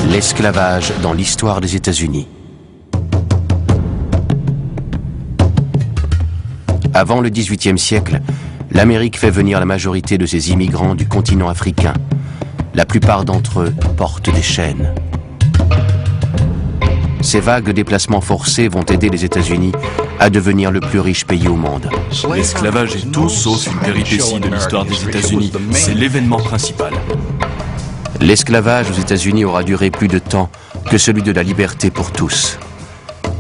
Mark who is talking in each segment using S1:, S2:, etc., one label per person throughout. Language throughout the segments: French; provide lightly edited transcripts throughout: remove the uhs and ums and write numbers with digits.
S1: L'esclavage dans l'histoire des États-Unis. Avant le XVIIIe siècle, l'Amérique fait venir la majorité de ses immigrants du continent africain. La plupart d'entre eux portent des chaînes. Ces vagues déplacements forcés vont aider les États-Unis à devenir le plus riche pays au monde.
S2: L'esclavage est tout sauf une péripétie de l'histoire des États-Unis. C'est l'événement principal.
S1: L'esclavage aux États-Unis aura duré plus de temps que celui de la liberté pour tous.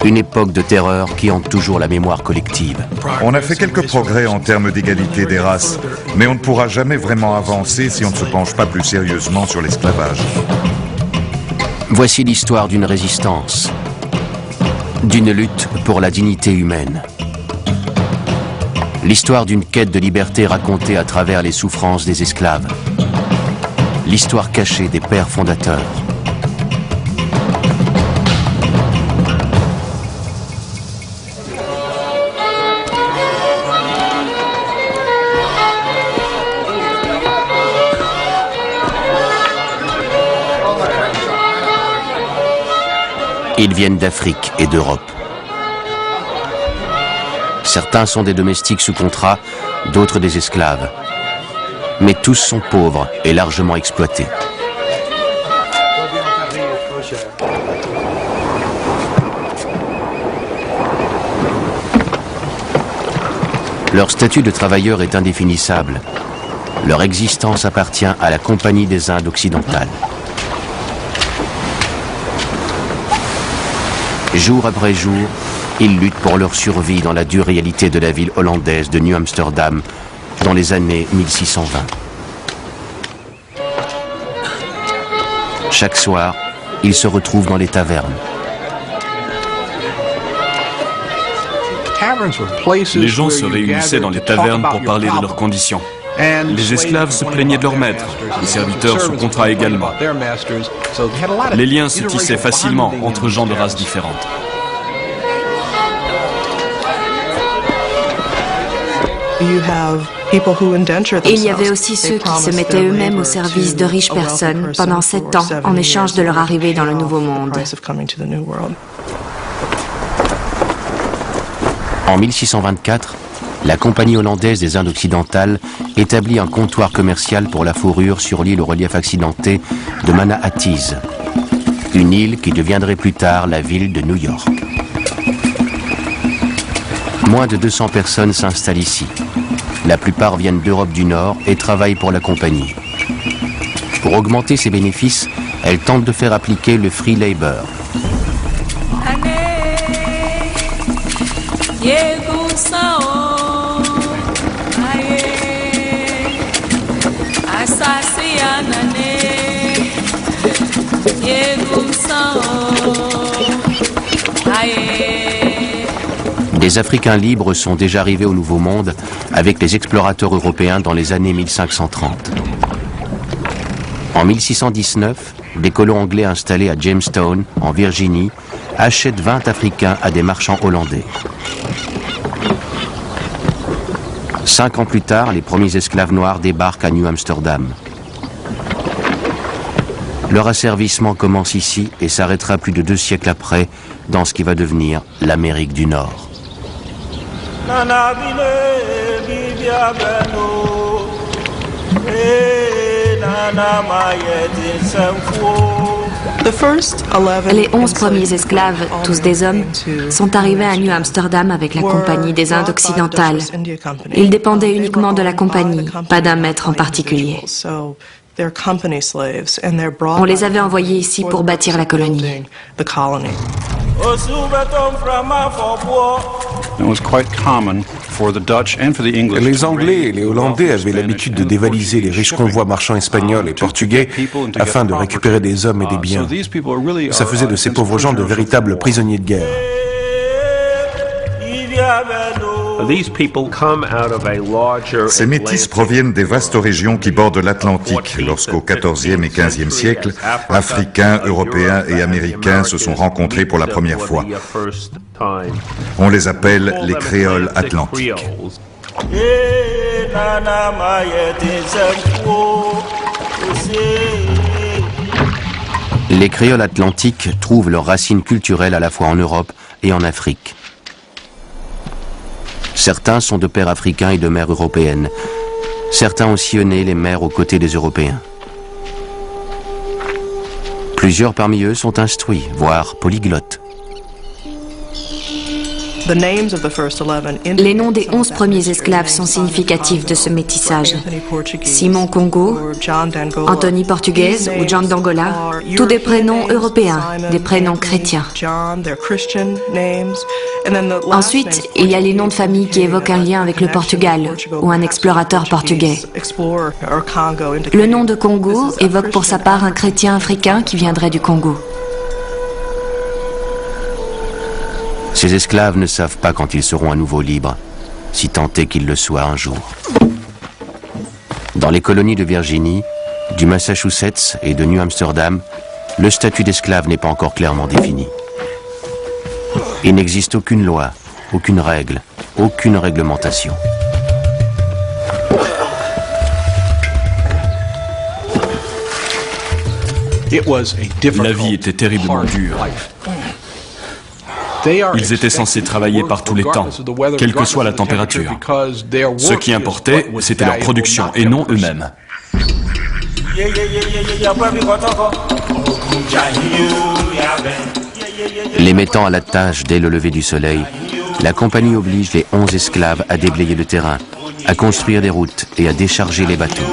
S1: Une époque de terreur qui hante toujours la mémoire collective.
S3: On a fait quelques progrès en termes d'égalité des races, mais on ne pourra jamais vraiment avancer si on ne se penche pas plus sérieusement sur l'esclavage.
S1: Voici l'histoire d'une résistance, d'une lutte pour la dignité humaine. L'histoire d'une quête de liberté racontée à travers les souffrances des esclaves. L'histoire cachée des pères fondateurs. Ils viennent d'Afrique et d'Europe. Certains sont des domestiques sous contrat, d'autres des esclaves. Mais tous sont pauvres et largement exploités. Leur statut de travailleur est indéfinissable. Leur existence appartient à la Compagnie des Indes occidentales. Jour après jour, ils luttent pour leur survie dans la dure réalité de la ville hollandaise de New Amsterdam dans les années 1620. Chaque soir, ils se retrouvent dans les tavernes.
S2: Les gens se réunissaient dans les tavernes pour parler de leurs conditions. Les esclaves se plaignaient de leurs maîtres, les serviteurs sous contrat également. Les liens se tissaient facilement entre gens de races différentes.
S4: Il y avait aussi ceux qui se mettaient eux-mêmes au service de riches personnes pendant 7 ans en échange de leur arrivée dans le Nouveau Monde.
S1: En 1624, la Compagnie hollandaise des Indes occidentales établit un comptoir commercial pour la fourrure sur l'île au relief accidenté de Mannahatis, une île qui deviendrait plus tard la ville de New York. Moins de 200 personnes s'installent ici. La plupart viennent d'Europe du Nord et travaillent pour la compagnie. Pour augmenter ses bénéfices, elle tente de faire appliquer le free labor. Des Africains libres sont déjà arrivés au Nouveau Monde avec les explorateurs européens dans les années 1530. En 1619, des colons anglais installés à Jamestown, en Virginie, achètent 20 Africains à des marchands hollandais. 5 ans plus tard, les premiers esclaves noirs débarquent à New Amsterdam. Leur asservissement commence ici et s'arrêtera plus de 2 siècles après dans ce qui va devenir l'Amérique du Nord.
S4: Les 11 premiers esclaves, tous des hommes, sont arrivés à New Amsterdam avec la Compagnie des Indes occidentales. Ils dépendaient uniquement de la compagnie, pas d'un maître en particulier. On les avait envoyés ici pour bâtir la colonie.
S5: Les Anglais et les Hollandais avaient l'habitude de dévaliser les riches convois marchands espagnols et portugais afin de récupérer des hommes et des biens. Ça faisait de ces pauvres gens de véritables prisonniers de guerre.
S3: Ces métis proviennent des vastes régions qui bordent l'Atlantique, lorsqu'au XIVe et XVe siècle, Africains, Européens et Américains se sont rencontrés pour la première fois. On les appelle les créoles atlantiques.
S1: Les créoles atlantiques trouvent leurs racines culturelles à la fois en Europe et en Afrique. Certains sont de pères africains et de mères européennes. Certains ont sillonné les mers aux côtés des Européens. Plusieurs parmi eux sont instruits, voire polyglottes.
S4: Les noms des 11 premiers esclaves sont significatifs de ce métissage. Simon Congo, Anthony Portugaise ou John d'Angola, tous des prénoms européens, des prénoms chrétiens. Ensuite, il y a les noms de famille qui évoquent un lien avec le Portugal ou un explorateur portugais. Le nom de Congo évoque pour sa part un chrétien africain qui viendrait du Congo.
S1: Ces esclaves ne savent pas quand ils seront à nouveau libres, si tant est qu'ils le soient un jour. Dans les colonies de Virginie, du Massachusetts et de New Amsterdam, le statut d'esclave n'est pas encore clairement défini. Il n'existe aucune loi, aucune règle, aucune réglementation.
S2: La vie était terriblement dure. Ils étaient censés travailler par tous les temps, quelle que soit la température. Ce qui importait, c'était leur production et non eux-mêmes.
S1: Les mettant à la tâche dès le lever du soleil, la compagnie oblige les 11 esclaves à déblayer le terrain, à construire des routes et à décharger les bateaux.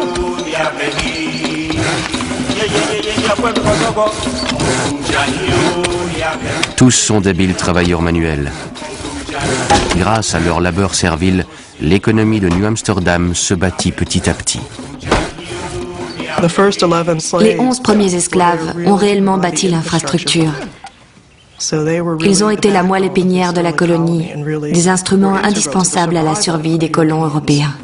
S1: Tous sont d'habiles travailleurs manuels. Grâce à leur labeur servile, l'économie de New Amsterdam se bâtit petit à petit.
S4: Les 11 premiers esclaves ont réellement bâti l'infrastructure. Ils ont été la moelle épinière de la colonie, des instruments indispensables à la survie des colons européens.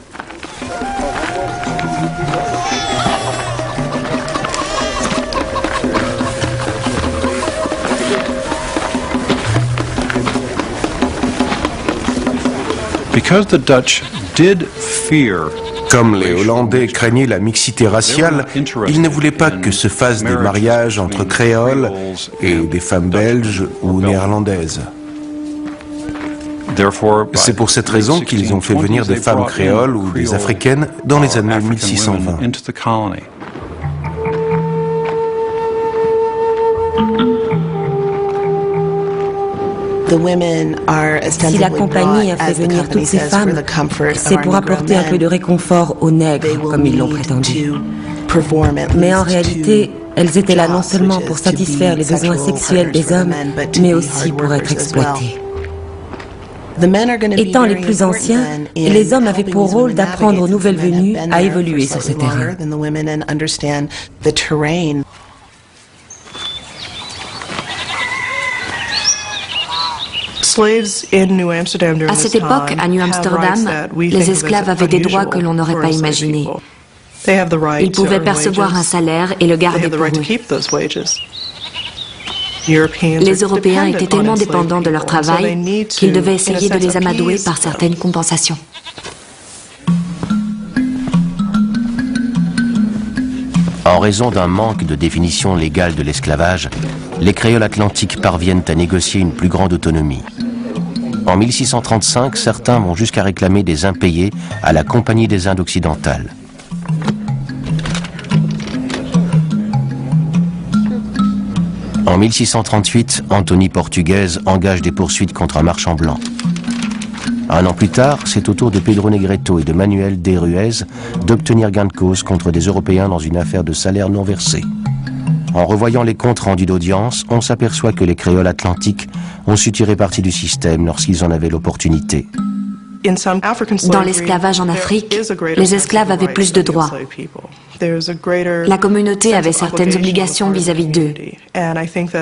S5: Comme les Hollandais craignaient la mixité raciale, ils ne voulaient pas que se fassent des mariages entre créoles et des femmes belges ou néerlandaises. C'est pour cette raison qu'ils ont fait venir des femmes créoles ou des africaines dans les années 1620.
S6: Si la compagnie a fait venir toutes ces femmes, c'est pour apporter un peu de réconfort aux nègres, comme ils l'ont prétendu. Mais en réalité, elles étaient là non seulement pour satisfaire les besoins sexuels des hommes, mais aussi pour être exploitées. Étant les plus anciens, les hommes avaient pour rôle d'apprendre aux nouvelles venues à évoluer sur ce terrain.
S4: À cette époque, à New Amsterdam, les esclaves avaient des droits que l'on n'aurait pas imaginés. Ils pouvaient percevoir un salaire et le garder pour eux. Les Européens étaient tellement dépendants de leur travail qu'ils devaient essayer de les amadouer par certaines compensations.
S1: En raison d'un manque de définition légale de l'esclavage, les créoles atlantiques parviennent à négocier une plus grande autonomie. En 1635, certains vont jusqu'à réclamer des impayés à la Compagnie des Indes occidentales. En 1638, Anthony Portugaise engage des poursuites contre un marchand blanc. Un an plus tard, c'est au tour de Pedro Negreto et de Manuel de Ruiz d'obtenir gain de cause contre des Européens dans une affaire de salaire non versé. En revoyant les comptes rendus d'audience, on s'aperçoit que les créoles atlantiques ont su tirer parti du système lorsqu'ils en avaient l'opportunité.
S4: Dans l'esclavage en Afrique, les esclaves avaient plus de droits. La communauté avait certaines obligations vis-à-vis d'eux.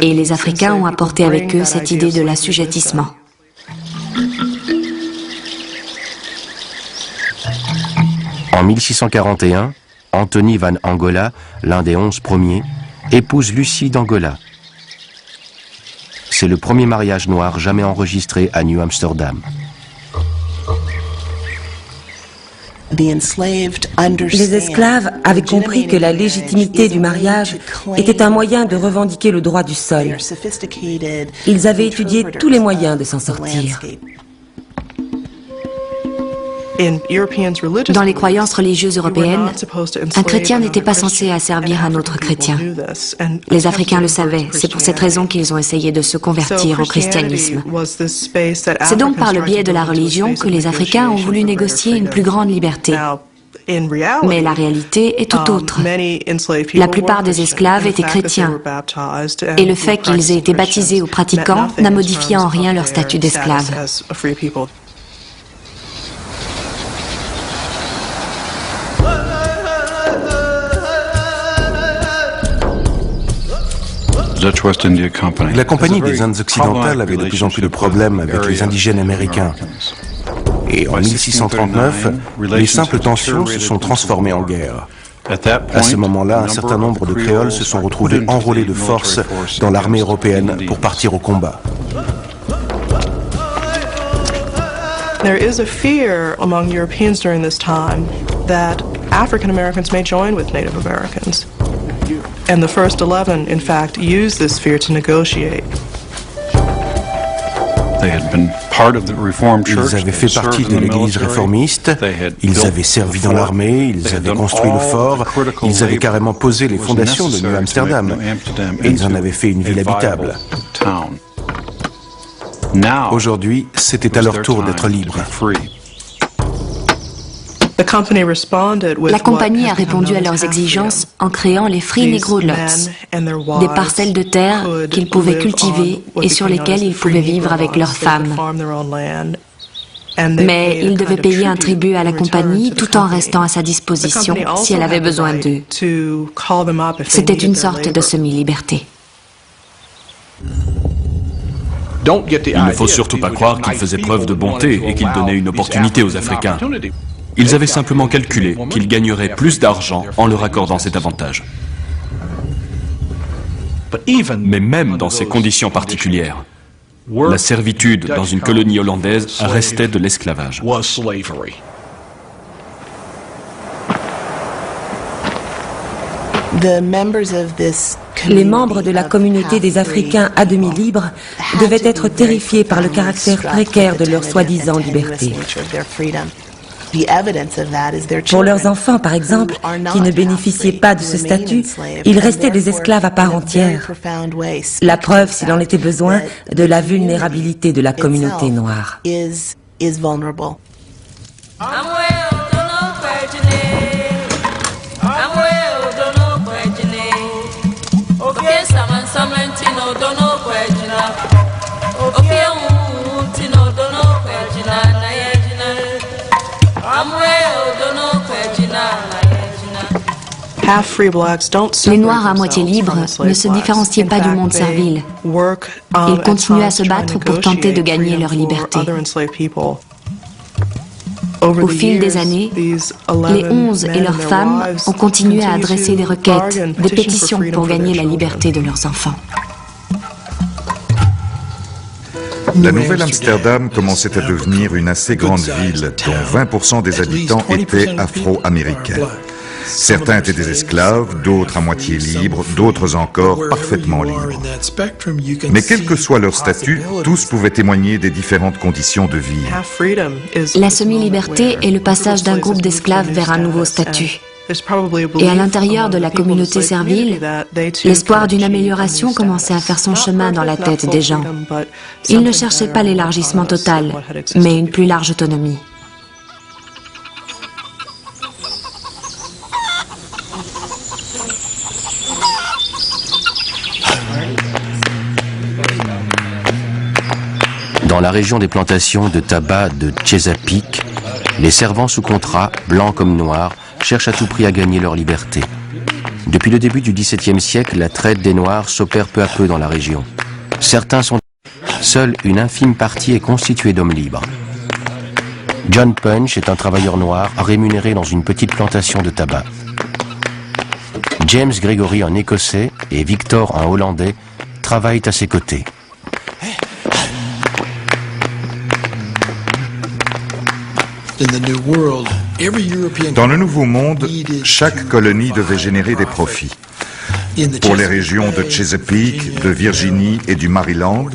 S4: Et les Africains ont apporté avec eux cette idée de l'assujettissement.
S1: 1641, Anthony van Angola, l'un des 11 premiers, épouse Lucie d'Angola. C'est le premier mariage noir jamais enregistré à New Amsterdam.
S6: Les esclaves avaient compris que la légitimité du mariage était un moyen de revendiquer le droit du sol. Ils avaient étudié tous les moyens de s'en sortir.
S4: Dans les croyances religieuses européennes, un chrétien n'était pas censé asservir un autre chrétien. Les Africains le savaient, c'est pour cette raison qu'ils ont essayé de se convertir au christianisme. C'est donc par le biais de la religion que les Africains ont voulu négocier une plus grande liberté. Mais la réalité est tout autre. La plupart des esclaves étaient chrétiens, et le fait qu'ils aient été baptisés ou pratiquants n'a modifié en rien leur statut d'esclaves.
S5: La Compagnie des Indes occidentales avait de plus en plus de problèmes avec les indigènes américains. Et en 1639, les simples tensions se sont transformées en guerre. À ce moment-là, un certain nombre de créoles se sont retrouvés enrôlés de force dans l'armée européenne pour partir au combat.
S7: There is a fear among Europeans during this time that African Americans may join with Native Americans. And the First 11, in fact, used this fear to negotiate.
S5: Ils avaient fait partie de l'église réformiste, ils avaient servi dans l'armée, ils avaient construit le fort, ils avaient carrément posé les fondations de New Amsterdam, et ils en avaient fait une ville habitable. Aujourd'hui, c'était à leur tour d'être libres.
S4: La compagnie a répondu à leurs exigences en créant les Free Negro Lots, des parcelles de terre qu'ils pouvaient cultiver et sur lesquelles ils pouvaient vivre avec leurs femmes. Mais ils devaient payer un tribut à la compagnie tout en restant à sa disposition si elle avait besoin d'eux. C'était une sorte de semi-liberté.
S2: Il ne faut surtout pas croire qu'ils faisaient preuve de bonté et qu'ils donnaient une opportunité aux Africains. Ils avaient simplement calculé qu'ils gagneraient plus d'argent en leur accordant cet avantage. Mais même dans ces conditions particulières, la servitude dans une colonie hollandaise restait de l'esclavage.
S6: Les membres de la communauté des Africains à demi libres devaient être terrifiés par le caractère précaire de leur soi-disant liberté. Pour leurs enfants, par exemple, qui ne bénéficiaient pas de ce statut, ils restaient des esclaves à part entière. La preuve, s'il en était besoin, de la vulnérabilité de la communauté noire.
S4: Les Noirs à moitié libres ne se différenciaient pas du monde servile. Ils continuaient à se battre pour tenter de gagner leur liberté. Au fil des années, les 11 et leurs femmes ont continué à adresser des requêtes, des pétitions pour gagner la liberté de leurs enfants.
S3: La Nouvelle-Amsterdam commençait à devenir une assez grande ville dont 20% des habitants étaient afro-américains. Certains étaient des esclaves, d'autres à moitié libres, d'autres encore parfaitement libres. Mais quel que soit leur statut, tous pouvaient témoigner des différentes conditions de vie.
S4: La semi-liberté est le passage d'un groupe d'esclaves vers un nouveau statut. Et à l'intérieur de la communauté servile, l'espoir d'une amélioration commençait à faire son chemin dans la tête des gens. Ils ne cherchaient pas l'élargissement total, mais une plus large autonomie.
S1: Dans la région des plantations de tabac de Chesapeake, les servants sous contrat, blancs comme noirs, cherchent à tout prix à gagner leur liberté. Depuis le début du XVIIe siècle, la traite des Noirs s'opère peu à peu dans la région. Certains sont... Seule une infime partie est constituée d'hommes libres. John Punch est un travailleur noir rémunéré dans une petite plantation de tabac. James Gregory, un Écossais, et Victor, un Hollandais, travaillent à ses côtés.
S3: Dans le Nouveau Monde, chaque colonie devait générer des profits. Pour les régions de Chesapeake, de Virginie et du Maryland,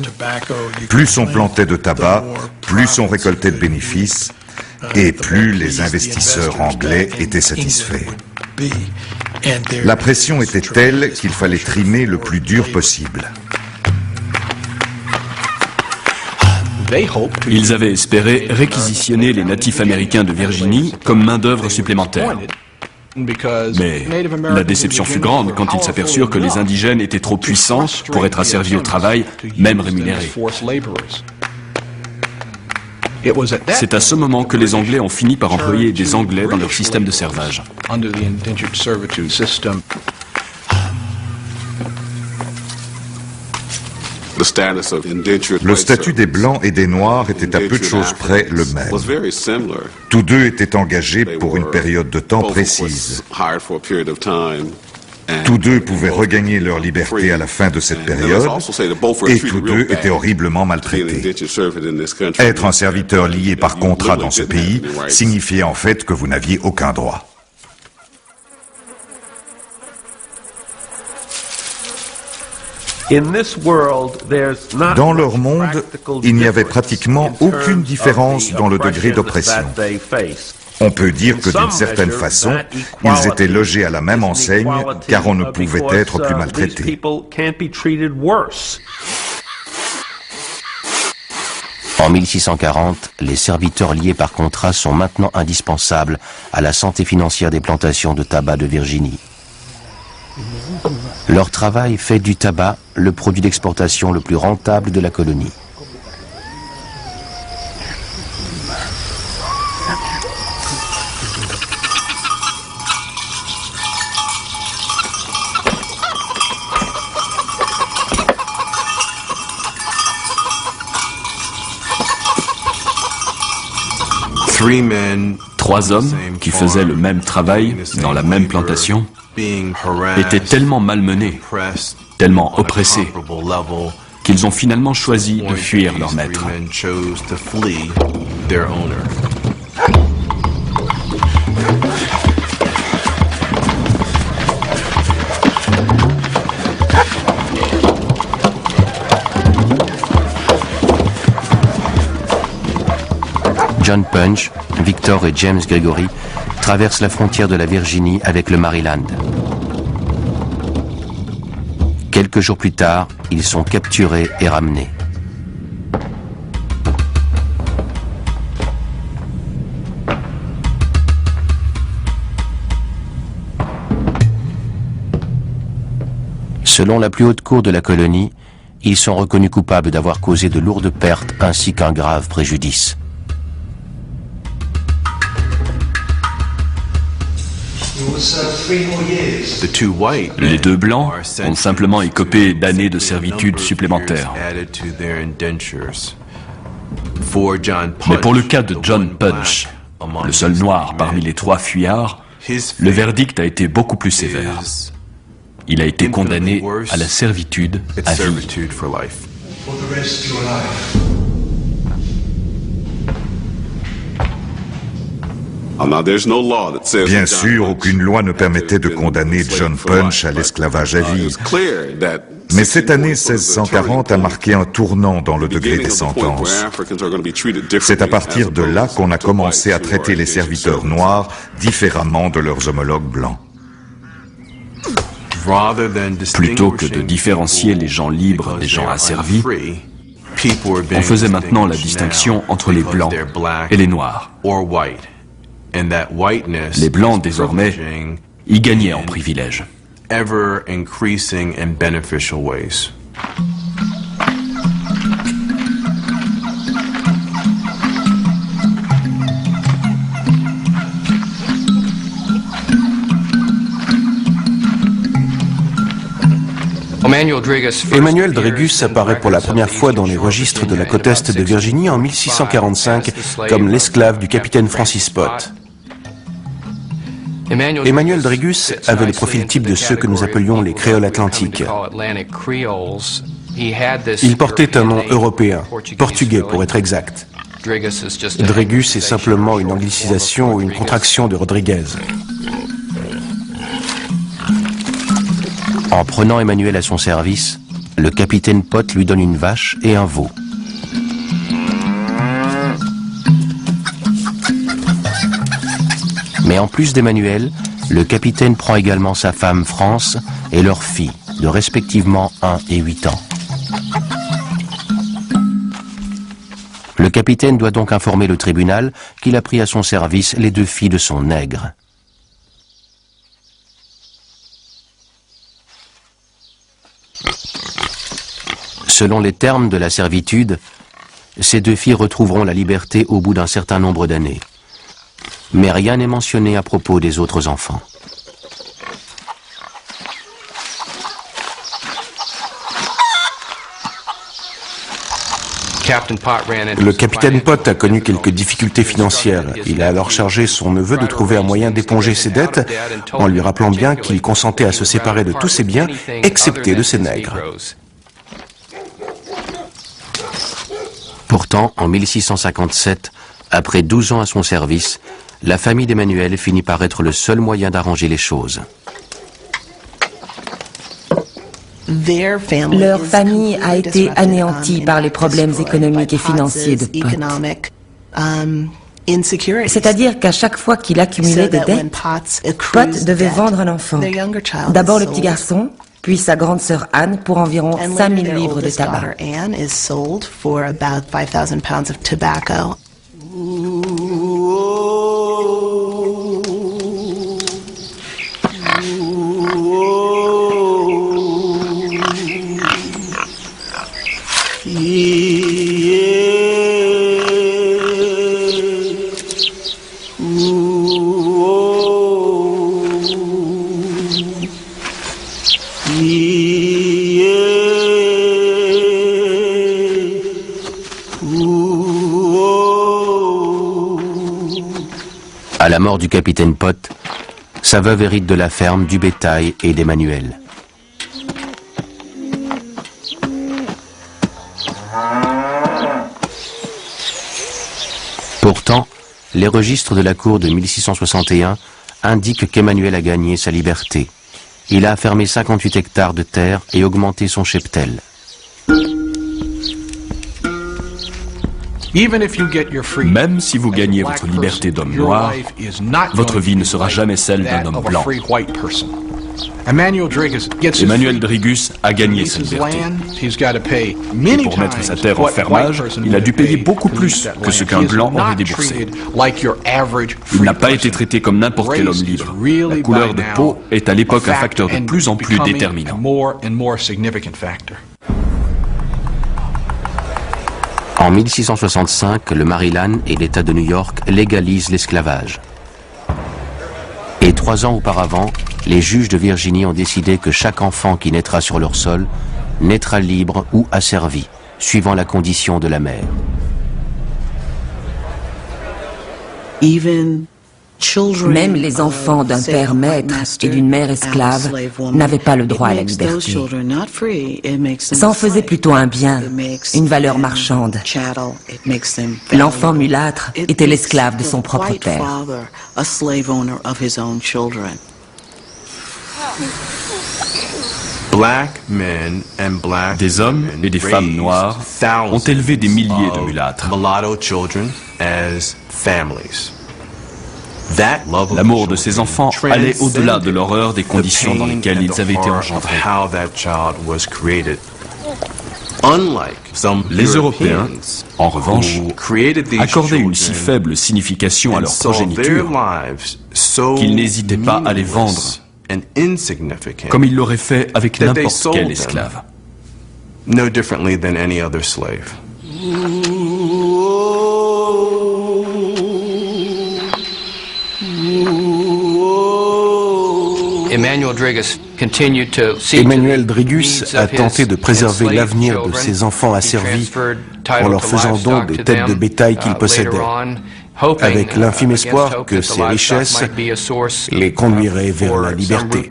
S3: plus on plantait de tabac, plus on récoltait de bénéfices, et plus les investisseurs anglais étaient satisfaits. La pression était telle qu'il fallait trimer le plus dur possible.
S2: Ils avaient espéré réquisitionner les natifs américains de Virginie comme main-d'œuvre supplémentaire. Mais la déception fut grande quand ils s'aperçurent que les indigènes étaient trop puissants pour être asservis au travail, même rémunérés. C'est à ce moment que les Anglais ont fini par employer des Anglais dans leur système de servage.
S3: Le statut des Blancs et des Noirs était à peu de choses près le même. Tous deux étaient engagés pour une période de temps précise. Tous deux pouvaient regagner leur liberté à la fin de cette période, et tous deux étaient horriblement maltraités. Être un serviteur lié par contrat dans ce pays signifiait en fait que vous n'aviez aucun droit. Dans leur monde, il n'y avait pratiquement aucune différence dans le degré d'oppression. On peut dire que d'une certaine façon, ils étaient logés à la même enseigne, car on ne pouvait être plus maltraités.
S1: En 1640, les serviteurs liés par contrat sont maintenant indispensables à la santé financière des plantations de tabac de Virginie. Leur travail fait du tabac le produit d'exportation le plus rentable de la colonie.
S2: Trois hommes qui faisaient le même travail dans la même plantation étaient tellement malmenés, tellement oppressés, qu'ils ont finalement choisi de fuir leur maître.
S1: John Punch, Victor et James Gregory traversent la frontière de la Virginie avec le Maryland. Quelques jours plus tard, ils sont capturés et ramenés. Selon la plus haute cour de la colonie, ils sont reconnus coupables d'avoir causé de lourdes pertes ainsi qu'un grave préjudice.
S2: Les deux blancs ont simplement écopé d'années de servitude supplémentaires. Mais pour le cas de John Punch, le seul noir parmi les trois fuyards, le verdict a été beaucoup plus sévère. Il a été condamné à la servitude à vie.
S3: Bien sûr, aucune loi ne permettait de condamner John Punch à l'esclavage à vie. Mais cette année 1640 a marqué un tournant dans le degré des sentences. C'est à partir de là qu'on a commencé à traiter les serviteurs noirs différemment de leurs homologues blancs.
S2: Plutôt que de différencier les gens libres des gens asservis, on faisait maintenant la distinction entre les blancs et les noirs. Les blancs, désormais, y gagnaient en privilèges.
S5: Emmanuel Drégus apparaît pour la première fois dans les registres de la côte est de Virginie en 1645 comme l'esclave du capitaine Francis Pott. Emmanuel Drégus avait le profil type de ceux que nous appelions les créoles atlantiques. Il portait un nom européen, portugais pour être exact. Drégus est simplement une anglicisation ou une contraction de Rodriguez.
S1: En prenant Emmanuel à son service, le capitaine Pott lui donne une vache et un veau. Mais en plus d'Emmanuel, le capitaine prend également sa femme France et leur fille, de respectivement 1 et 8 ans. Le capitaine doit donc informer le tribunal qu'il a pris à son service les 2 filles de son nègre. Selon les termes de la servitude, ces 2 filles retrouveront la liberté au bout d'un certain nombre d'années. Mais rien n'est mentionné à propos des autres enfants.
S5: Le capitaine Pott a connu quelques difficultés financières. Il a alors chargé son neveu de trouver un moyen d'éponger ses dettes en lui rappelant bien qu'il consentait à se séparer de tous ses biens, excepté de ses nègres.
S1: Pourtant, en 1657, après 12 ans à son service, la famille d'Emmanuel finit par être le seul moyen d'arranger les choses.
S6: Leur famille a été anéantie par les problèmes économiques et financiers de Pott. C'est-à-dire qu'à chaque fois qu'il accumulait des dettes, Pott devait vendre un enfant. D'abord le petit garçon, puis sa grande sœur Anne pour environ 5000 livres de tabac.
S1: À la mort du capitaine Pott, sa veuve hérite de la ferme, du bétail et d'Emmanuel. Pourtant, les registres de la cour de 1661 indiquent qu'Emmanuel a gagné sa liberté. Il a affermé 58 hectares de terre et augmenté son cheptel.
S2: Même si vous gagnez votre liberté d'homme noir, votre vie ne sera jamais celle d'un homme blanc. Emmanuel Drégus a gagné sa liberté. Et pour mettre sa terre en fermage, il a dû payer beaucoup plus que ce qu'un blanc aurait déboursé. Il n'a pas été traité comme n'importe quel homme libre. La couleur de peau est à l'époque un facteur de plus en plus déterminant.
S1: En 1665, le Maryland et l'État de New York légalisent l'esclavage. Et 3 ans auparavant, les juges de Virginie ont décidé que chaque enfant qui naîtra sur leur sol naîtra libre ou asservi, suivant la condition de la mère.
S6: Même les enfants d'un père maître et d'une mère esclave n'avaient pas le droit à la liberté. Ça en faisait plutôt un bien, une valeur marchande. L'enfant mulâtre était l'esclave de son propre père.
S2: Des hommes et des femmes noirs ont élevé des milliers de mulâtres. L'amour de ces enfants allait au-delà de l'horreur des conditions dans lesquelles ils avaient été engendrés. Les Européens, en revanche, accordaient une si faible signification à leur progéniture qu'ils n'hésitaient pas à les vendre, comme ils l'auraient fait avec n'importe quel esclave.
S5: Emmanuel Drigus a tenté de préserver l'avenir de ses enfants asservis en leur faisant don des têtes de bétail qu'il possédait, avec l'infime espoir que ces richesses les conduiraient vers la liberté.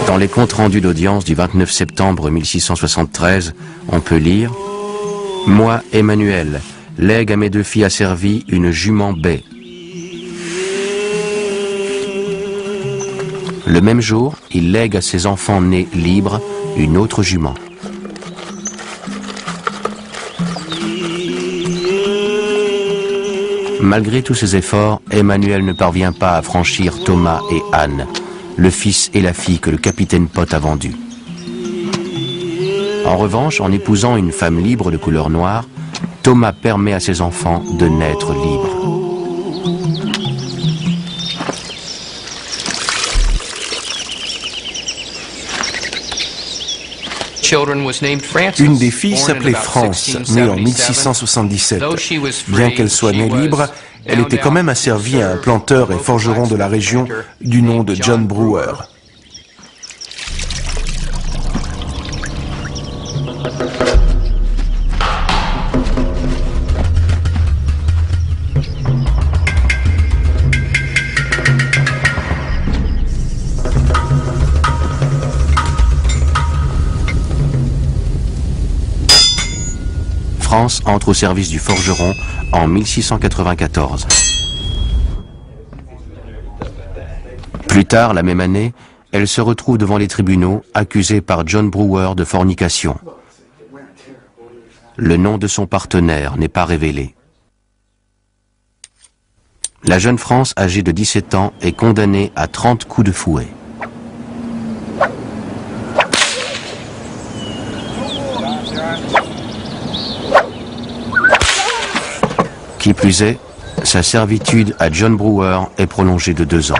S1: Dans les comptes rendus d'audience du 29 septembre 1673, on peut lire « Moi, Emmanuel, lègue à mes 2 filles asservies une jument baie. » Le même jour, il lègue à ses enfants nés libres une autre jument. Malgré tous ses efforts, Emmanuel ne parvient pas à franchir Thomas et Anne, le fils et la fille que le capitaine Pott a vendus. En revanche, en épousant une femme libre de couleur noire, Thomas permet à ses enfants de naître libres.
S5: Une des filles s'appelait France, née en 1677. Bien qu'elle soit née libre, elle était quand même asservie à un planteur et forgeron de la région du nom de John Brewer.
S1: France entre au service du forgeron en 1694. Plus tard, la même année, elle se retrouve devant les tribunaux, accusée par John Brewer de fornication. Le nom de son partenaire n'est pas révélé. La jeune France, âgée de 17 ans, est condamnée à 30 coups de fouet. Qui plus est, sa servitude à John Brewer est prolongée de 2 ans.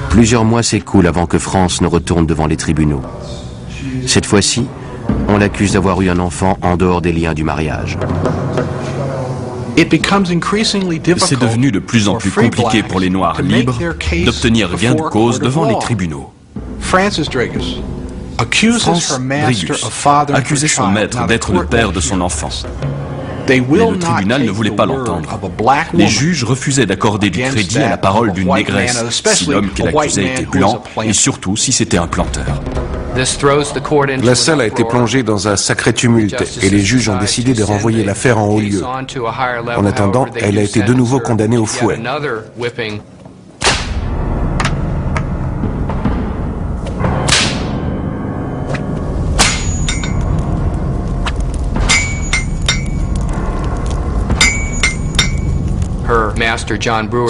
S1: Plusieurs mois s'écoulent avant que France ne retourne devant les tribunaux. Cette fois-ci, on l'accuse d'avoir eu un enfant en dehors des liens du mariage.
S2: C'est devenu de plus en plus compliqué pour les Noirs libres d'obtenir gain de cause devant les tribunaux. France Drigus accusait son maître d'être le père de son enfant. Mais le tribunal ne voulait pas l'entendre. Les juges refusaient d'accorder du crédit à la parole d'une négresse si l'homme qu'elle accusait était blanc et surtout si c'était un planteur.
S5: La salle a été plongée dans un sacré tumulte et les juges ont décidé de renvoyer l'affaire en haut lieu. En attendant, elle a été de nouveau condamnée au fouet.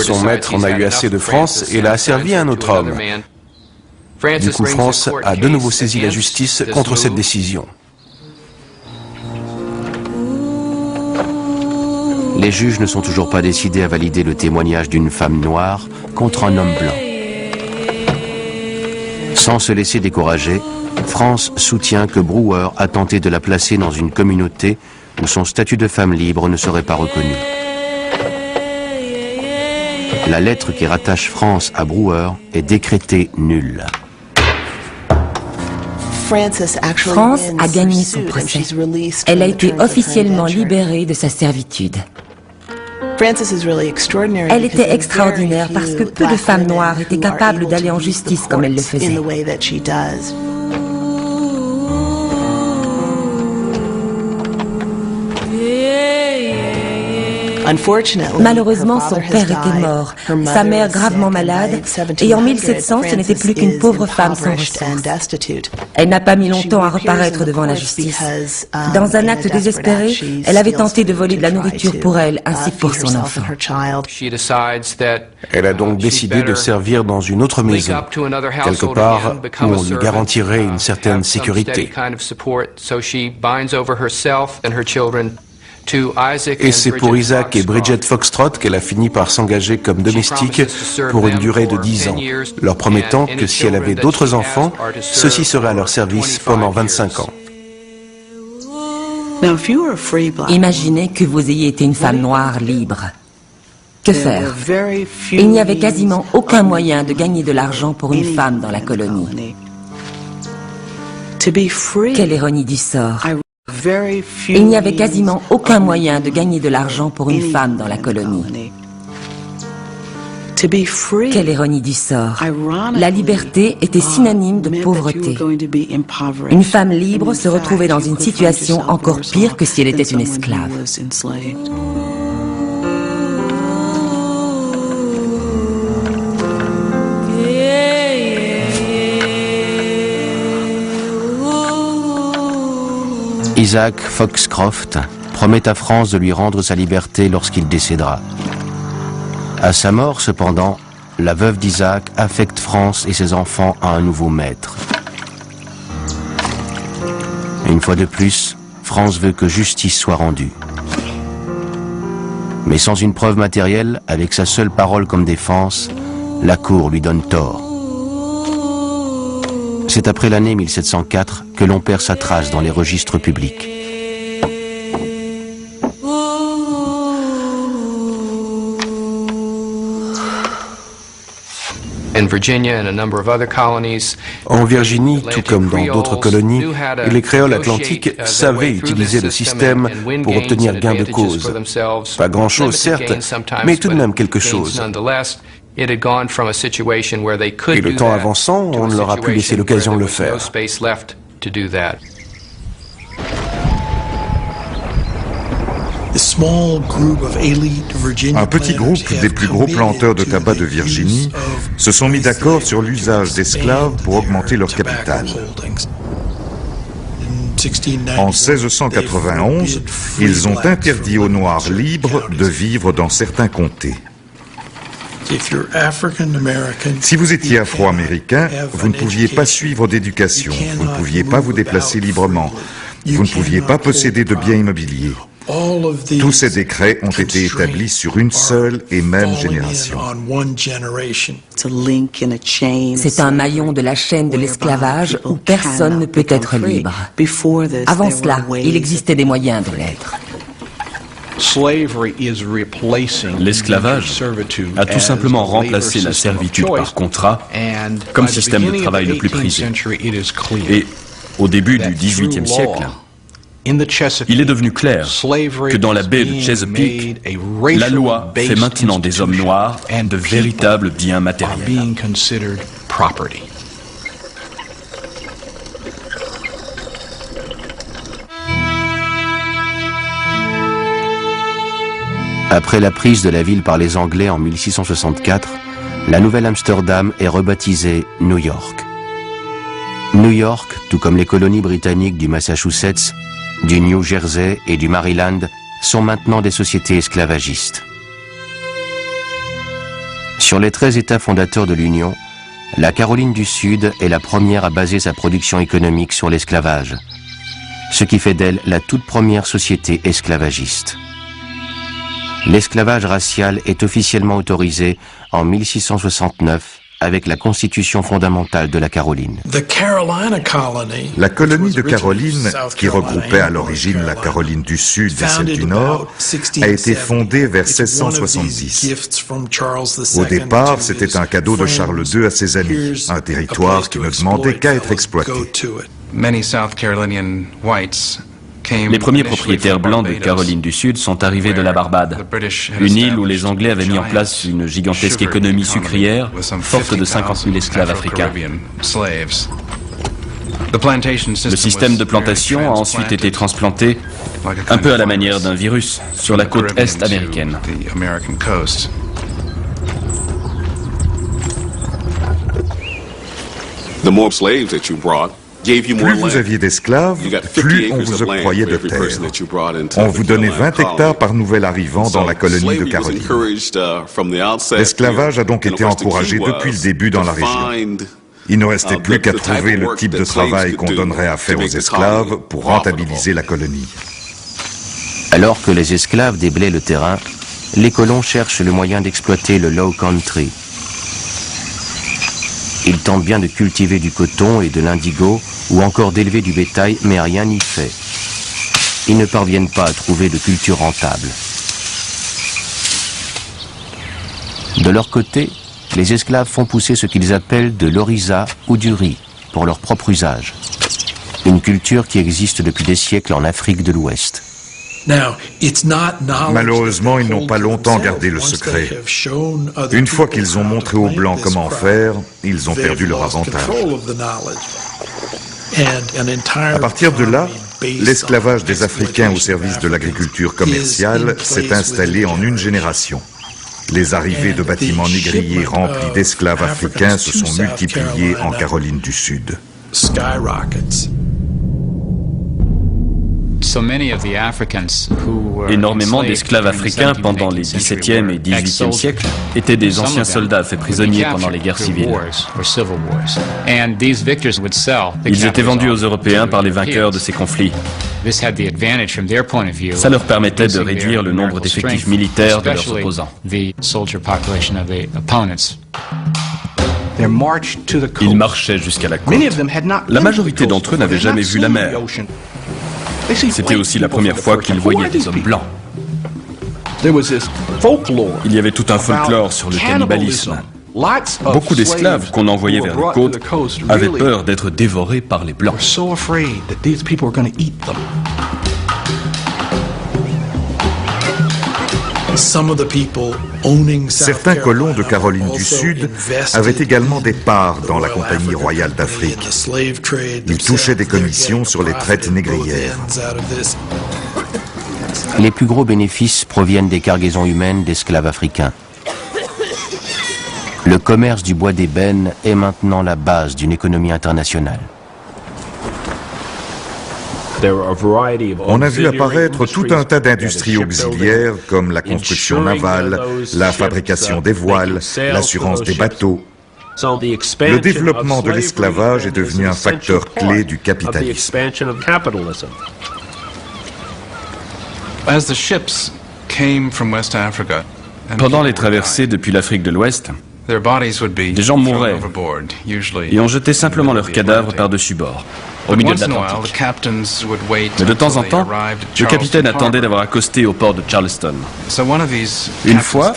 S5: Son maître en a eu assez de France et l'a asservi à un autre homme. Du coup, France a de nouveau saisi la justice contre cette décision.
S1: Les juges ne sont toujours pas décidés à valider le témoignage d'une femme noire contre un homme blanc. Sans se laisser décourager, France soutient que Brewer a tenté de la placer dans une communauté où son statut de femme libre ne serait pas reconnu. La lettre qui rattache France à Brewer est décrétée nulle.
S6: France a gagné son procès. Elle a été officiellement libérée de sa servitude. Elle était extraordinaire parce que peu de femmes noires étaient capables d'aller en justice comme elle le faisait. Malheureusement, son père était mort, sa mère gravement malade, et en 1700, ce n'était plus qu'une pauvre femme sans ressources. Elle n'a pas mis longtemps à reparaître devant la justice. Dans un acte désespéré, elle avait tenté de voler de la nourriture pour elle, ainsi que pour son enfant.
S5: Elle a donc décidé de servir dans une autre maison, quelque part où on lui garantirait une certaine sécurité. Et c'est pour Isaac et Bridget Foxtrot qu'elle a fini par s'engager comme domestique pour une durée de 10 ans, leur promettant que si elle avait d'autres enfants, ceux-ci seraient à leur service pendant 25 ans.
S6: Imaginez que vous ayez été une femme noire libre. Que faire? Il n'y avait quasiment aucun moyen de gagner de l'argent pour une femme dans la colonie. Quelle ironie du sort. Il n'y avait quasiment aucun moyen de gagner de l'argent pour une femme dans la colonie. Quelle ironie du sort. La liberté était synonyme de pauvreté. Une femme libre se retrouvait dans une situation encore pire que si elle était une esclave.
S1: Isaac Foxcroft promet à France de lui rendre sa liberté lorsqu'il décédera. À sa mort, cependant, la veuve d'Isaac affecte France et ses enfants à un nouveau maître. Une fois de plus, France veut que justice soit rendue. Mais sans une preuve matérielle, avec sa seule parole comme défense, la Cour lui donne tort. C'est après l'année 1704 que l'on perd sa trace dans les registres publics.
S5: En Virginie, tout comme dans d'autres colonies, les créoles atlantiques savaient utiliser le système pour obtenir gain de cause. Pas grand-chose, certes, mais tout de même quelque chose. Et le temps avançant, on ne leur a plus laissé l'occasion de le faire.
S3: Un petit groupe des plus gros planteurs de tabac de Virginie se sont mis d'accord sur l'usage d'esclaves pour augmenter leur capital. En 1691, ils ont interdit aux Noirs libres de vivre dans certains comtés. Si vous étiez afro-américain, vous ne pouviez pas suivre d'éducation, vous ne pouviez pas vous déplacer librement, vous ne pouviez pas posséder de biens immobiliers. Tous ces décrets ont été établis sur une seule et même génération.
S6: C'est un maillon de la chaîne de l'esclavage où personne ne peut être libre. Avant cela, il existait des moyens de l'être.
S2: L'esclavage a tout simplement remplacé la servitude par contrat comme système de travail le plus prisé. Et au début du XVIIIe siècle, il est devenu clair que dans la baie de Chesapeake, la loi fait maintenant des hommes noirs de véritables biens matériels.
S1: Après la prise de la ville par les Anglais en 1664, la Nouvelle-Amsterdam est rebaptisée New York. New York, tout comme les colonies britanniques du Massachusetts, du New Jersey et du Maryland, sont maintenant des sociétés esclavagistes. Sur les 13 États fondateurs de l'Union, la Caroline du Sud est la première à baser sa production économique sur l'esclavage, ce qui fait d'elle la toute première société esclavagiste. L'esclavage racial est officiellement autorisé en 1669 avec la Constitution fondamentale de la Caroline.
S3: La colonie de Caroline, qui regroupait à l'origine la Caroline du Sud et celle du Nord, a été fondée vers 1670. Au départ, c'était un cadeau de Charles II à ses amis, un territoire qui ne demandait qu'à être exploité.
S2: Les premiers propriétaires blancs de Caroline du Sud sont arrivés de la Barbade, une île où les Anglais avaient mis en place une gigantesque économie sucrière, forte de 50 000 esclaves africains. Le système de plantation a ensuite été transplanté, un peu à la manière d'un virus, sur la côte est américaine.
S3: Plus vous aviez d'esclaves, plus on vous octroyait de terres. On vous donnait 20 hectares par nouvel arrivant dans la colonie de Caroline. L'esclavage a donc été encouragé depuis le début dans la région. Il ne restait plus qu'à trouver le type de travail qu'on donnerait à faire aux esclaves pour rentabiliser la colonie.
S1: Alors que les esclaves déblaient le terrain, les colons cherchent le moyen d'exploiter le Low Country. Ils tentent bien de cultiver du coton et de l'indigo, ou encore d'élever du bétail, mais rien n'y fait. ils ne parviennent pas à trouver de culture rentable. De leur côté, les esclaves font pousser ce qu'ils appellent de l'orisa ou du riz pour leur propre usage. Une culture qui existe depuis des siècles en Afrique de l'Ouest.
S3: Malheureusement, ils n'ont pas longtemps gardé le secret. Une fois qu'ils ont montré aux Blancs comment faire, ils ont perdu leur avantage. À partir de là, l'esclavage des Africains au service de l'agriculture commerciale s'est installé en une génération. Les arrivées de bâtiments négriers remplis d'esclaves africains se sont multipliées en Caroline du Sud.
S2: Énormément d'esclaves africains pendant les XVIIe et XVIIIe siècles étaient des anciens soldats faits prisonniers pendant les guerres civiles. Ils étaient vendus aux Européens par les vainqueurs de ces conflits. Ça leur permettait de réduire le nombre d'effectifs militaires de leurs opposants. Ils marchaient jusqu'à la côte. La majorité d'entre eux n'avaient jamais vu la mer. C'était aussi la première fois qu'ils voyaient des hommes blancs. Il y avait tout un folklore sur le cannibalisme. Beaucoup d'esclaves qu'on envoyait vers les côtes avaient peur d'être dévorés par les Blancs.
S3: Certains colons de Caroline du Sud avaient également des parts dans la Compagnie royale d'Afrique. Ils touchaient des commissions sur les traites négrières.
S1: Les plus gros bénéfices proviennent des cargaisons humaines d'esclaves africains. Le commerce du bois d'ébène est maintenant la base d'une économie internationale.
S3: On a vu apparaître tout un tas d'industries auxiliaires comme la construction navale, la fabrication des voiles, l'assurance des bateaux. Le développement de l'esclavage est devenu un facteur clé du capitalisme.
S2: Pendant les traversées depuis l'Afrique de l'Ouest, des gens mouraient et on jetait simplement leurs cadavres par-dessus bord, au milieu de l'Atlantique. Mais de temps en temps, le capitaine attendait d'avoir accosté au port de Charleston. Une fois,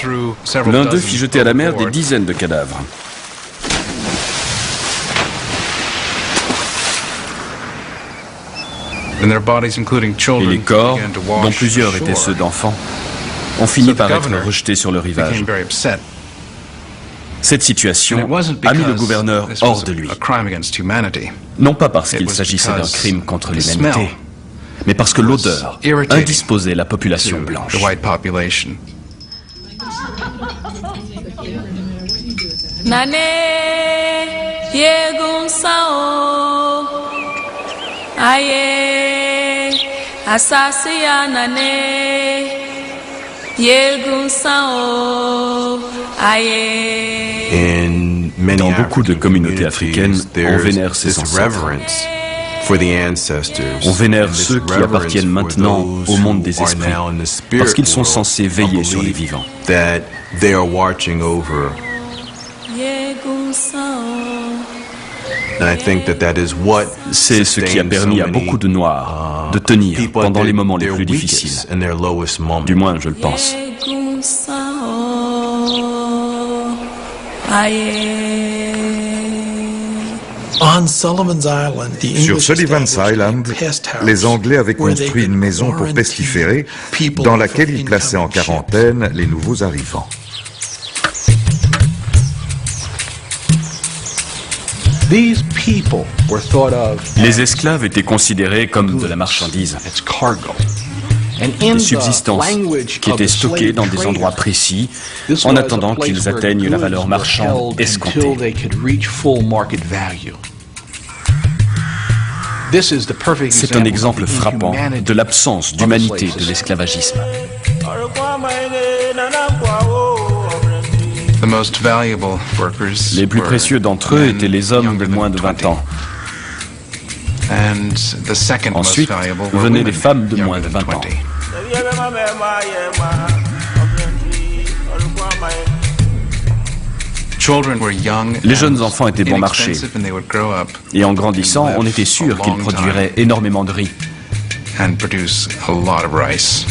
S2: l'un d'eux fit jeter à la mer des dizaines de cadavres. Et les corps, dont plusieurs étaient ceux d'enfants, ont fini par être rejetés sur le rivage. Cette situation a mis le gouverneur hors de lui. Non pas parce qu'il s'agissait d'un crime contre l'humanité, mais parce que l'odeur indisposait la population blanche. Dans beaucoup de communautés africaines, on vénère ses ancêtres. On vénère ceux qui appartiennent maintenant au monde des esprits, parce qu'ils sont censés veiller sur les vivants. C'est ce qui a permis à beaucoup de Noirs de tenir pendant les moments les plus difficiles. Du moins, je le pense.
S3: Sur Sullivan's Island, les Anglais avaient construit une maison pour pestiférer, dans laquelle ils plaçaient en quarantaine les nouveaux arrivants.
S2: Les esclaves étaient considérés comme de la marchandise, des subsistances qui étaient stockées dans des endroits précis en attendant qu'ils atteignent la valeur marchande escomptée. C'est un exemple frappant de l'absence d'humanité de l'esclavagisme. Les plus précieux d'entre eux étaient les hommes de moins de 20 ans. Ensuite venaient les femmes de moins de 20 ans. Les jeunes enfants étaient bon marché, et en grandissant, on était sûr qu'ils produiraient énormément de riz.
S8: and produce a lot of rice.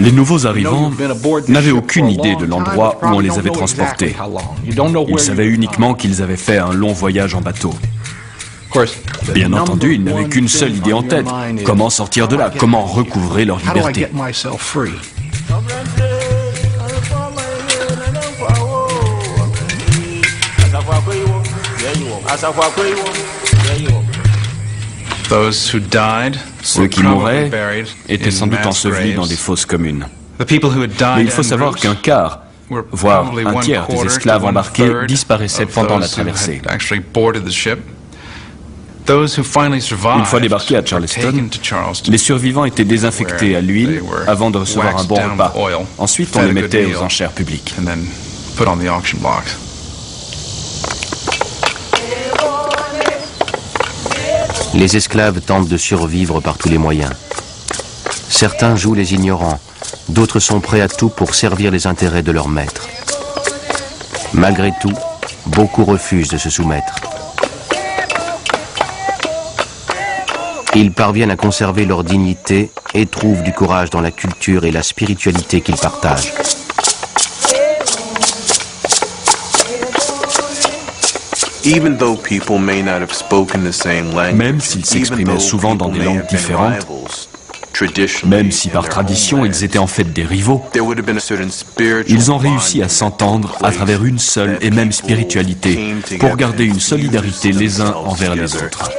S2: Les nouveaux arrivants n'avaient aucune idée de l'endroit où on les avait transportés. Ils savaient uniquement qu'ils avaient fait un long voyage en bateau. Bien entendu, ils n'avaient qu'une seule idée en tête. Comment sortir de là? Comment recouvrer leur liberté? Ceux qui mouraient étaient sans doute ensevelis dans des fosses communes. Mais il faut savoir qu'un quart, voire un tiers des esclaves embarqués disparaissaient pendant la traversée. Une fois débarqués à Charleston, les survivants étaient désinfectés à l'huile avant de recevoir un bon repas. Ensuite, on les mettait aux enchères publiques.
S1: Les esclaves tentent de survivre par tous les moyens. Certains jouent les ignorants, d'autres sont prêts à tout pour servir les intérêts de leur maître. Malgré tout, beaucoup refusent de se soumettre. Ils parviennent à conserver leur dignité et trouvent du courage dans la culture et la spiritualité qu'ils partagent.
S2: Même s'ils s'exprimaient souvent dans des langues différentes, même si par tradition ils étaient en fait des rivaux, ils ont réussi à s'entendre à travers une seule et même spiritualité pour garder une solidarité les uns envers les autres.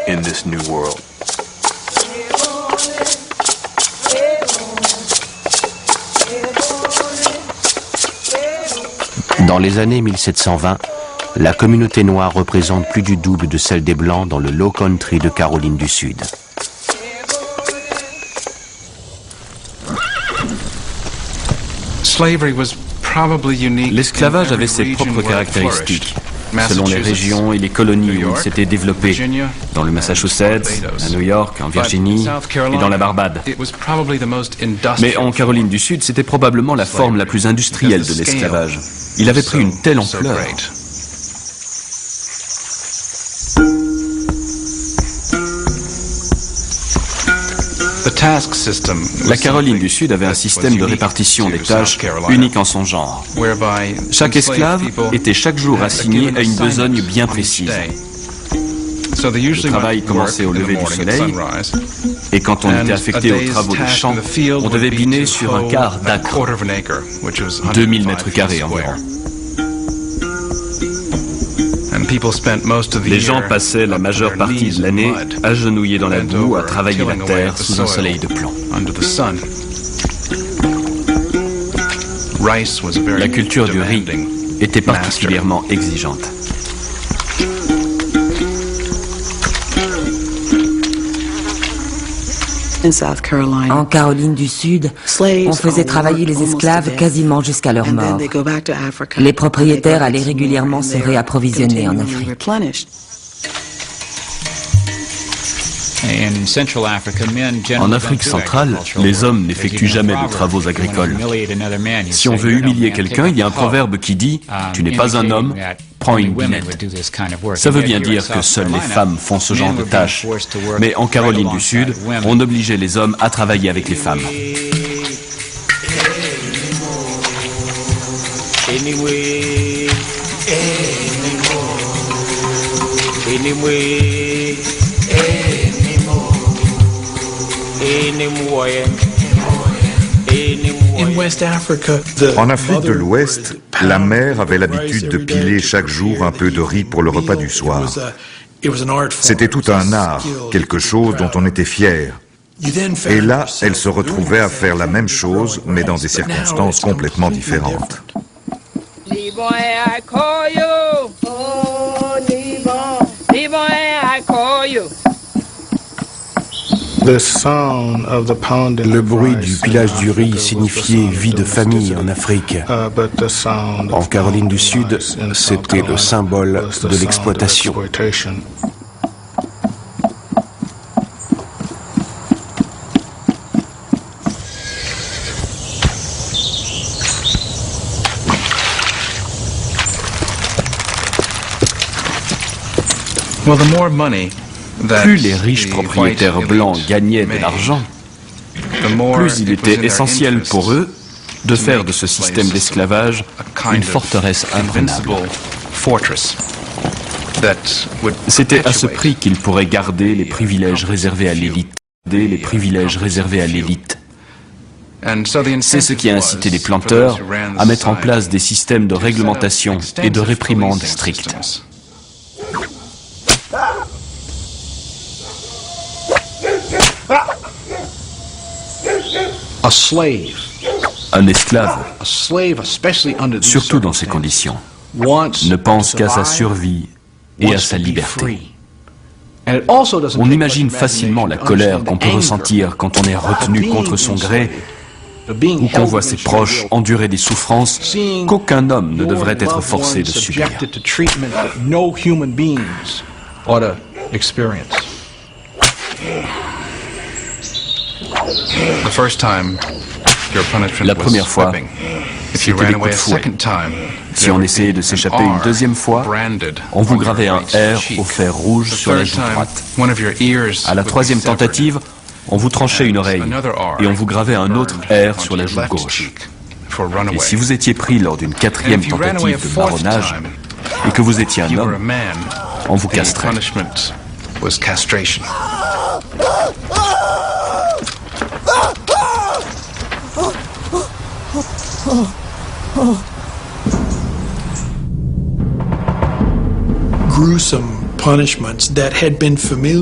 S1: Dans les années 1720, la communauté noire représente plus du double de celle des Blancs dans le Low Country de Caroline du Sud.
S2: L'esclavage avait ses propres caractéristiques, selon les régions et les colonies où il s'était développé, dans le Massachusetts, à New York, en Virginie et dans la Barbade. Mais en Caroline du Sud, c'était probablement la forme la plus industrielle de l'esclavage. Il avait pris une telle ampleur. La Caroline du Sud avait un système de répartition des tâches unique en son genre. Chaque esclave était chaque jour assigné à une besogne bien précise. Le travail commençait au lever du soleil, et quand on était affecté aux travaux des champs, on devait biner sur un quart d'acre, 2000 mètres carrés environ. Les gens passaient la majeure partie de l'année agenouillés dans la boue à travailler la terre sous un soleil de plomb. La culture du riz était particulièrement exigeante.
S6: En Caroline du Sud, on faisait travailler les esclaves quasiment jusqu'à leur mort. Les propriétaires allaient régulièrement se réapprovisionner en Afrique.
S2: En Afrique centrale, les hommes n'effectuent jamais de travaux agricoles. Si on veut humilier quelqu'un, il y a un proverbe qui dit « Tu n'es pas un homme, prends une binette ». Ça veut bien dire que seules les femmes font ce genre de tâches. Mais en Caroline du Sud, on obligeait les hommes à travailler avec les femmes.
S3: En Afrique de l'Ouest, la mère avait l'habitude de piler chaque jour un peu de riz pour le repas du soir. C'était tout un art, quelque chose dont on était fier. Et là, elle se retrouvait à faire la même chose, mais dans des circonstances complètement différentes.
S5: Le bruit du pilage du riz signifiait vie de famille en Afrique. En Caroline du Sud, c'était le symbole de l'exploitation.
S2: Plus les riches propriétaires blancs gagnaient de l'argent, plus il était essentiel pour eux de faire de ce système d'esclavage une forteresse imprenable. C'était à ce prix qu'ils pourraient garder les privilèges réservés à l'élite. C'est ce qui a incité les planteurs à mettre en place des systèmes de réglementation et de réprimande stricts. Un esclave, surtout dans ces conditions, ne pense qu'à sa survie et à sa liberté. On imagine facilement la colère qu'on peut ressentir quand on est retenu contre son gré ou qu'on voit ses proches endurer des souffrances qu'aucun homme ne devrait être forcé de subir. La première fois, c'était des coups de fouet. Si on essayait de s'échapper une deuxième fois, on vous gravait un R au fer rouge sur la joue droite. À la troisième tentative, on vous tranchait une oreille et on vous gravait un autre R sur la joue gauche. Et si vous étiez pris lors d'une quatrième tentative de marronnage et que vous étiez un homme, on vous castrait.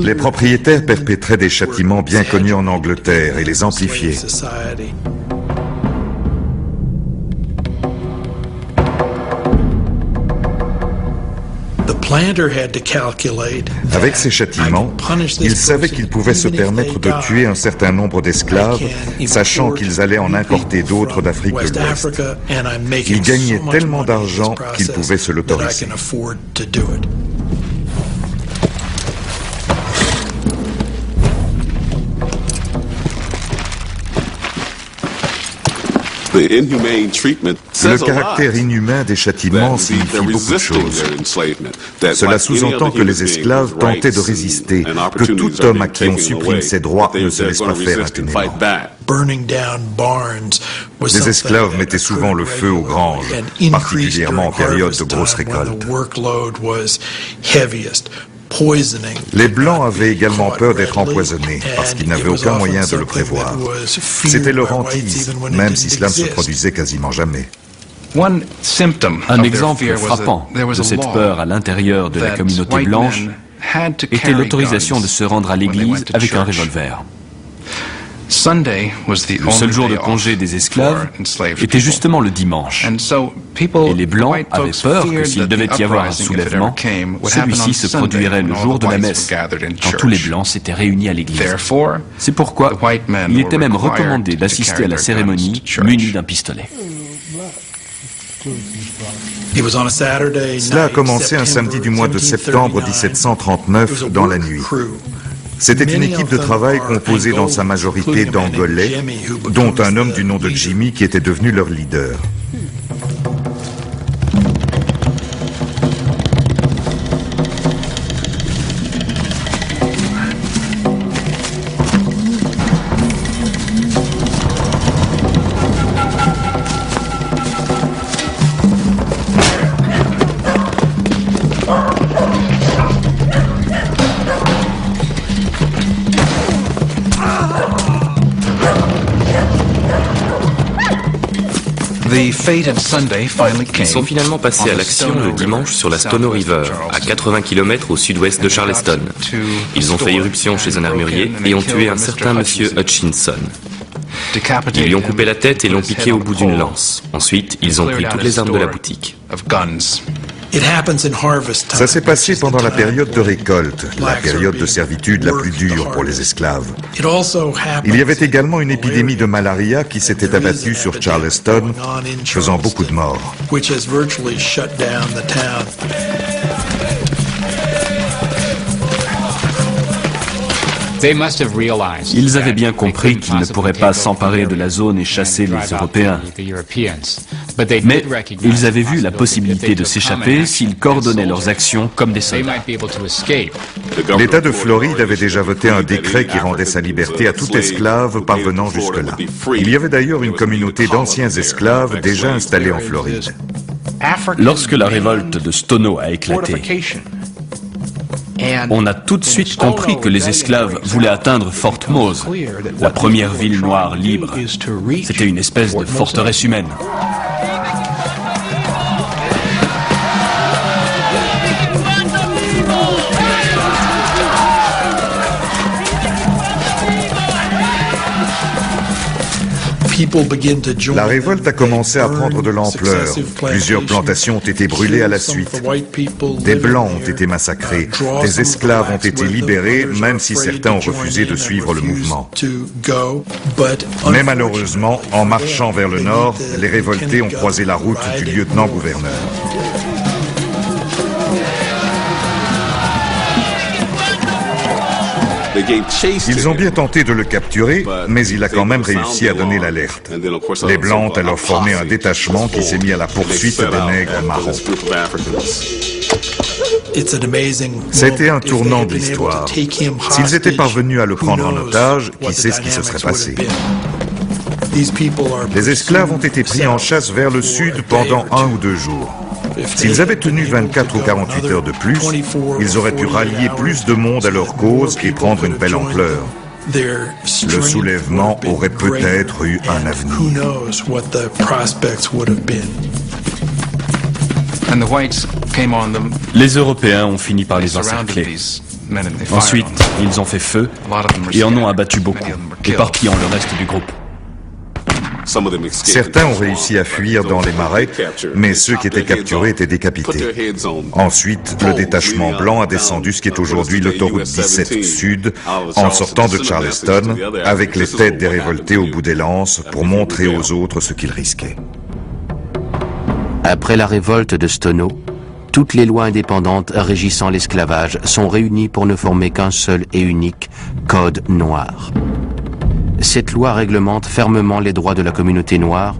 S3: Les propriétaires perpétraient des châtiments bien connus en Angleterre et les amplifiaient. Avec ces châtiments, ils savaient qu'ils pouvaient se permettre de tuer un certain nombre d'esclaves, sachant qu'ils allaient en importer d'autres d'Afrique de l'Ouest. Ils gagnaient tellement d'argent qu'ils pouvaient se l'autoriser. Le caractère inhumain des châtiments signifie beaucoup de choses. Cela sous-entend que les esclaves tentaient de résister, que tout homme à qui on supprime ses droits ne se laisse pas faire impunément. Les esclaves mettaient souvent le feu aux granges, particulièrement en période de grosses récoltes. Les Blancs avaient également peur d'être empoisonnés, parce qu'ils n'avaient aucun moyen de le prévoir. C'était leur hantise, même si cela ne se produisait quasiment jamais.
S2: Un exemple frappant de cette peur à l'intérieur de la communauté blanche était l'autorisation de se rendre à l'église avec un revolver. Le seul jour de congé des esclaves était justement le dimanche. Et les Blancs avaient peur que s'il devait y avoir un soulèvement, celui-ci se produirait le jour de la messe, quand tous les Blancs s'étaient réunis à l'église. C'est pourquoi il était même recommandé d'assister à la cérémonie muni d'un pistolet.
S3: Cela a commencé un samedi du mois de septembre 1739 dans la nuit. C'était une équipe de travail composée dans sa majorité d'Angolais, dont un homme du nom de Jimmy qui était devenu leur leader.
S9: Ils sont finalement passés à l'action le dimanche sur la Stono River, à 80 km au sud-ouest de Charleston. Ils ont fait irruption chez un armurier et ont tué un certain monsieur Hutchinson. Ils lui ont coupé la tête et l'ont piqué au bout d'une lance. Ensuite, ils ont pris toutes les armes de la boutique.
S3: Ça s'est passé pendant la période de récolte, la période de servitude la plus dure pour les esclaves. Il y avait également une épidémie de malaria qui s'était abattue sur Charleston, faisant beaucoup de morts.
S2: Ils avaient bien compris qu'ils ne pourraient pas s'emparer de la zone et chasser les Européens. Mais ils avaient vu la possibilité de s'échapper s'ils coordonnaient leurs actions comme des soldats.
S3: L'État de Floride avait déjà voté un décret qui rendait sa liberté à tout esclave parvenant jusque-là. Il y avait d'ailleurs une communauté d'anciens esclaves déjà installés en Floride.
S2: Lorsque la révolte de Stono a éclaté, on a tout de suite compris que les esclaves voulaient atteindre Fort Mose, la première ville noire libre. C'était une espèce de forteresse humaine.
S3: La révolte a commencé à prendre de l'ampleur. Plusieurs plantations ont été brûlées à la suite. Des Blancs ont été massacrés. Des esclaves ont été libérés, même si certains ont refusé de suivre le mouvement. Mais malheureusement, en marchant vers le nord, les révoltés ont croisé la route du lieutenant-gouverneur. Ils ont bien tenté de le capturer, mais il a quand même réussi à donner l'alerte. Les Blancs ont alors formé un détachement qui s'est mis à la poursuite des nègres marrons. C'était un tournant de l'histoire. S'ils étaient parvenus à le prendre en otage, qui sait ce qui se serait passé? Les esclaves ont été pris en chasse vers le sud pendant 1 ou 2 jours. S'ils avaient tenu 24 ou 48 heures de plus, ils auraient pu rallier plus de monde à leur cause et prendre une belle ampleur. Le soulèvement aurait peut-être eu un avenir.
S2: Les Européens ont fini par les encercler. Ensuite, ils ont fait feu et en ont abattu beaucoup, éparpillant le reste du groupe.
S3: Certains ont réussi à fuir dans les marais, mais ceux qui étaient capturés étaient décapités. Ensuite, le détachement blanc a descendu ce qui est aujourd'hui l'autoroute 17 Sud, en sortant de Charleston, avec les têtes des révoltés au bout des lances, pour montrer aux autres ce qu'ils risquaient.
S1: Après la révolte de Stono, toutes les lois indépendantes régissant l'esclavage sont réunies pour ne former qu'un seul et unique Code noir. Cette loi réglemente fermement les droits de la communauté noire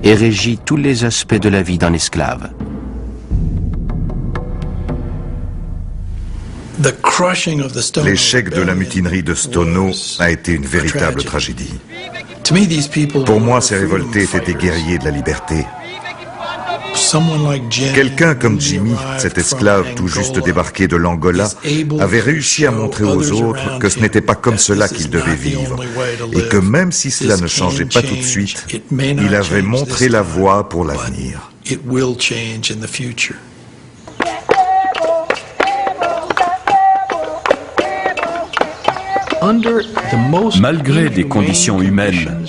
S1: et régit tous les aspects de la vie d'un esclave.
S3: L'échec de la mutinerie de Stono a été une véritable tragédie. Pour moi, ces révoltés étaient des guerriers de la liberté. Quelqu'un comme Jimmy, cet esclave tout juste débarqué de l'Angola, avait réussi à montrer aux autres que ce n'était pas comme cela qu'il devait vivre, et que même si cela ne changeait pas tout de suite, il avait montré la voie pour l'avenir.
S2: Malgré des conditions humaines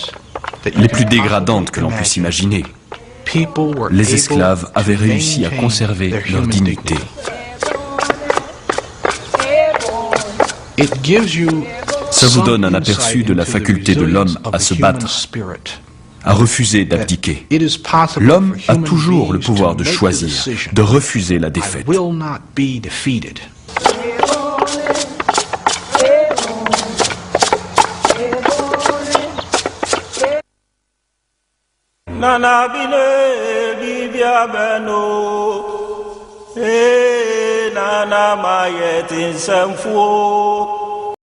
S2: les plus dégradantes que l'on puisse imaginer, les esclaves avaient réussi à conserver leur dignité. Ça vous donne un aperçu de la faculté de l'homme à se battre, à refuser d'abdiquer. L'homme a toujours le pouvoir de choisir, de refuser la défaite.
S10: Nana bile bibia beno, nana mayetin semfo.